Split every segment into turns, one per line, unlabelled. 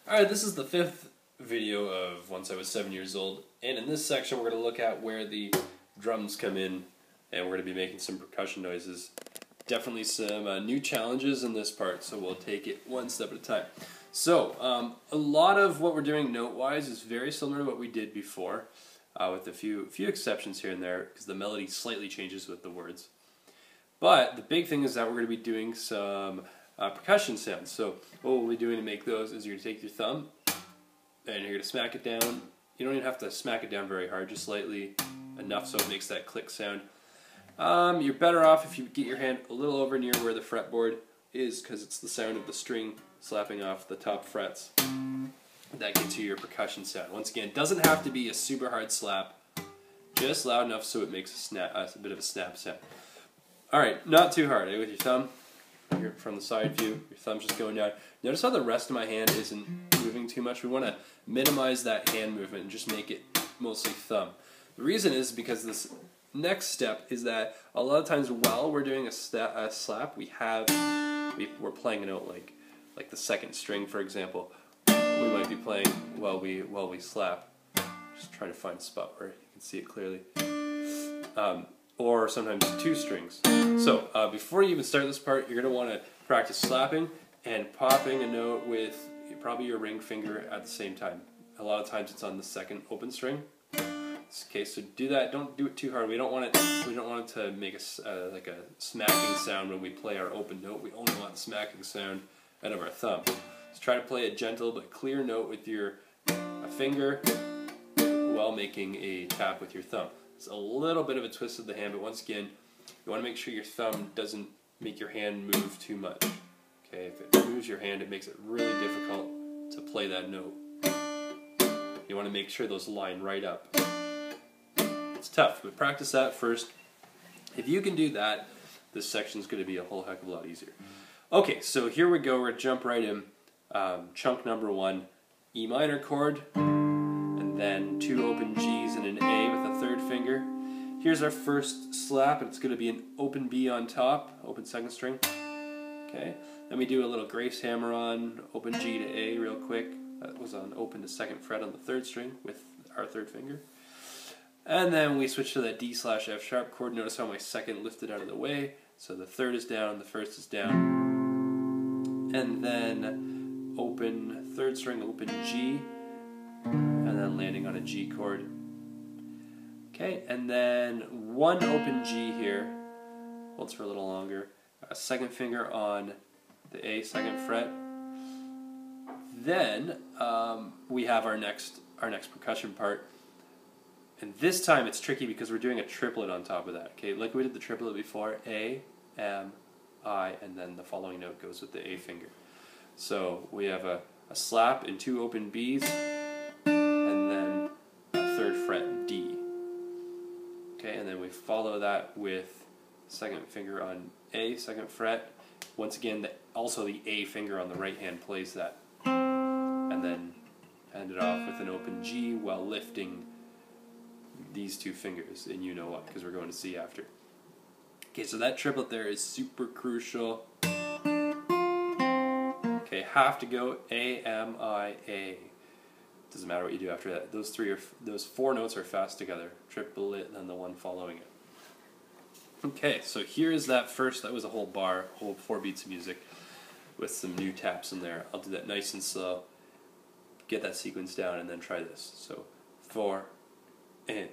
Alright, this is the 5th video of Once I Was 7 Years Old, and in this section we're going to look at where the drums come in, and we're going to be making some percussion noises. Definitely some new challenges in this part, so we'll take it one step at a time. So, a lot of what we're doing note-wise is very similar to what we did before, with a few exceptions here and there, because the melody slightly changes with the words. But the big thing is that we're going to be doing some percussion sounds. So what we'll be doing to make those is you're going to take your thumb and you're going to smack it down. You don't even have to smack it down very hard, just slightly enough so it makes that click sound. You're better off if you get your hand a little over near where the fretboard is, because it's the sound of the string slapping off the top frets. That gets you your percussion sound. Once again, it doesn't have to be a super hard slap, just loud enough so it makes a bit of a snap sound. Alright, not too hard, with your thumb. Here from the side view, your thumb's just going down. Notice how the rest of my hand isn't moving too much. We want to minimize that hand movement and just make it mostly thumb. The reason is because this next step is that a lot of times while we're doing a slap, we're playing a note like the second string, for example. We might be playing while we slap. Just trying to find a spot where you can see it clearly. Or sometimes two strings. So before you even start this part, you're going to want to practice slapping and popping a note with probably your ring finger at the same time. A lot of times it's on the second open string. Okay, so do that. Don't do it too hard. We don't want it to make like a smacking sound when we play our open note. We only want the smacking sound out of our thumb. So try to play a gentle but clear note with your finger while making a tap with your thumb. It's a little bit of a twist of the hand, but once again, you want to make sure your thumb doesn't make your hand move too much. Okay, if it moves your hand, it makes it really difficult to play that note. You want to make sure those line right up. It's tough, but practice that first. If you can do that, this section's going to be a whole heck of a lot easier. Okay, so here we go. We're going to jump right in. Chunk number 1, E minor chord, and then 2 open G's and an A with a third finger. Here's our first slap, and it's going to be an open B on top, open second string. Okay, then we do a little grace hammer on open G to A real quick. That was on open to second fret on the third string with our third finger. And then we switch to that D/F sharp chord. Notice how my second lifted out of the way. So the third is down, the first is down. And then open third string, open G, and then landing on a G chord. Okay, and then 1 open G here, holds for a little longer, a second finger on the A, second fret. Then we have our next percussion part, and this time it's tricky because we're doing a triplet on top of that. Okay, like we did the triplet before, A, M, I, and then the following note goes with the A finger. So we have a slap and 2 open B's, and then a third fret D. Okay, and then we follow that with second finger on A, second fret. Once again, also the A finger on the right hand plays that. And then end it off with an open G while lifting these 2 fingers, and you know what, because we're going to C after. Okay, so that triplet there is super crucial. Okay, have to go A, M, I, A. Doesn't matter what you do after that. Those 4 notes are fast together. Triplet and then the one following it. Okay, so here is that first. That was a whole bar, whole 4 beats of music with some new taps in there. I'll do that nice and slow. Get that sequence down and then try this. So 4 and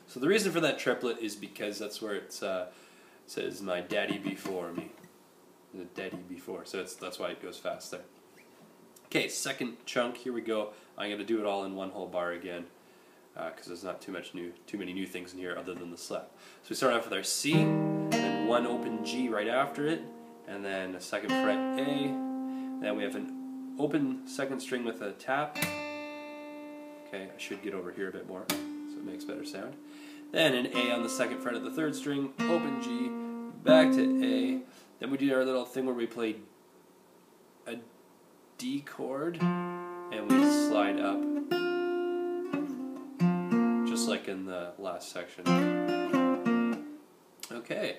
So the reason for that triplet is because that's where it says my daddy before me. The daddy before, so that's why it goes fast there. Okay, second chunk, here we go. I'm going to do it all in one whole bar again, because there's not too many new things in here other than the slap. So we start off with our C, then 1 open G right after it, and then a second fret A. Then we have an open second string with a tap. Okay, I should get over here a bit more so it makes better sound. Then an A on the second fret of the third string, open G, back to A. Then we do our little thing where we play a D chord and we slide up just like in the last section. Okay,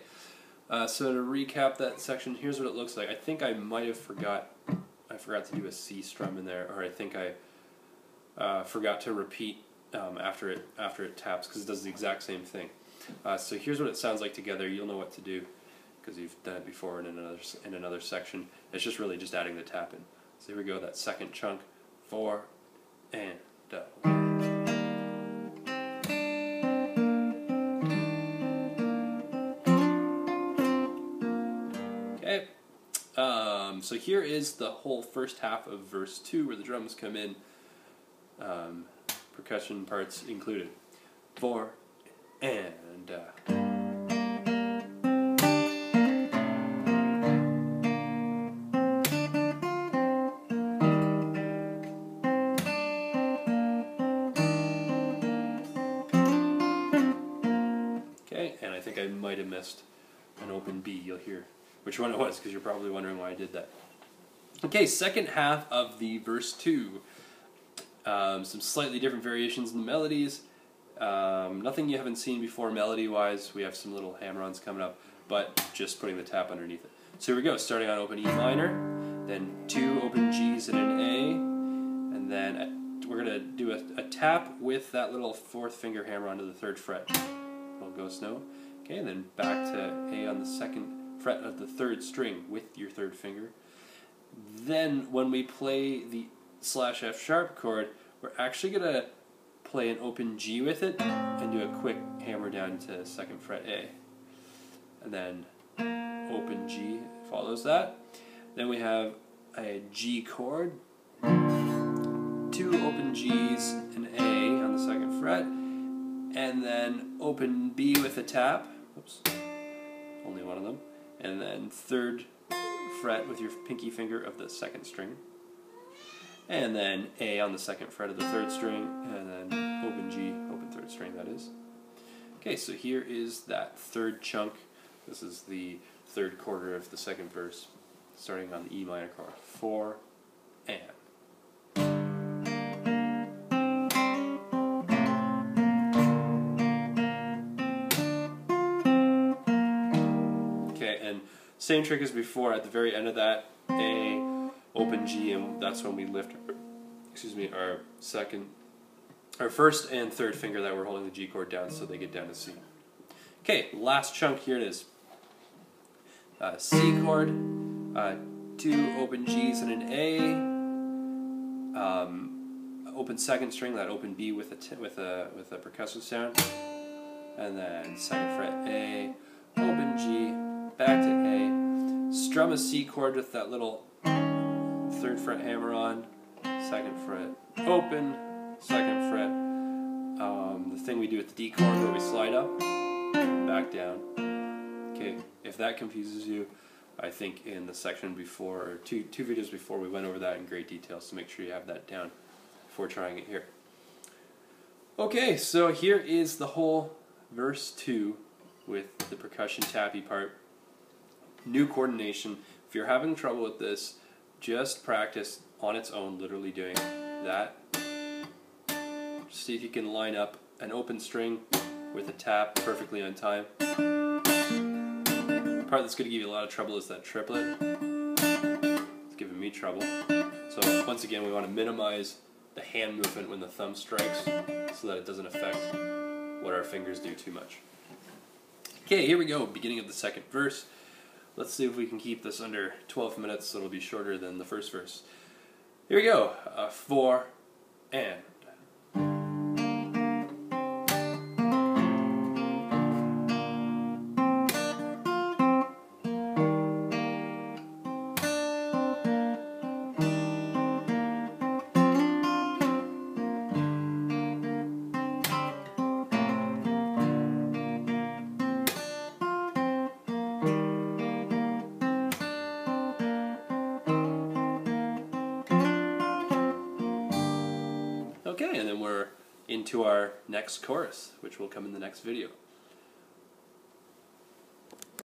so to recap that section, here's what it looks like. I think I might have forgot to do a C strum in there, or I think I forgot to repeat after it taps, because it does the exact same thing. So here's what it sounds like together. You'll know what to do because you've done it before in another section. It's just really just adding the tap in. So here we go, that second chunk, 4 and 1. Okay, so here is the whole first half of verse 2 where the drums come in, percussion parts included. 4 and okay, and I think I might have missed an open B. You'll hear which one it was, because you're probably wondering why I did that. Okay, second half of the verse 2. Some slightly different variations in the melodies. Nothing you haven't seen before melody-wise. We have some little hammer-ons coming up, but just putting the tap underneath it. So here we go, starting on open E minor, then 2 open Gs and an A, and then we're going to do a tap with that little 4th finger hammer onto the 3rd fret. Little ghost note. Okay, and then back to A on the 2nd fret of the 3rd string with your 3rd finger. Then when we play the /F sharp chord, we're actually going to play an open G with it and do a quick hammer down to 2nd fret A. And then open G follows that. Then we have a G chord, 2 open Gs, an A on the 2nd fret, and then open B with a tap. Oops, only one of them. And then 3rd fret with your pinky finger of the 2nd string. And then A on the 2nd fret of the 3rd string, and then open G, open 3rd string, that is. Okay, so here is that 3rd chunk. This is the 3rd quarter of the 2nd verse, starting on the E minor chord. 4 and. Okay, and same trick as before. At the very end of that, A, open G, and that's when we lift, our 1st and 3rd finger that we're holding the G chord down, so they get down to C. Okay, last chunk, here it is. C chord, 2 open Gs and an A, open 2nd string, that open B with a percussive sound, and then 2nd fret A, open G, back to A, strum a C chord with that little 3rd fret hammer on, 2nd fret open, 2nd fret, the thing we do with the D chord where we slide up, back down. Okay, if that confuses you, I think in the section before, or two videos before, we went over that in great detail, so make sure you have that down before trying it here. Okay, so here is the whole verse 2 with the percussion tappy part. New coordination. If you're having trouble with this, just practice on its own, literally doing that. See if you can line up an open string with a tap perfectly on time. The part that's going to give you a lot of trouble is that triplet. It's giving me trouble. So once again, we want to minimize the hand movement when the thumb strikes so that it doesn't affect what our fingers do too much. Okay, here we go, beginning of the 2nd verse. Let's see if we can keep this under 12 minutes so it'll be shorter than the 1st verse. Here we go, 4 and. Okay, and then we're into our next chorus, which will come in the next video.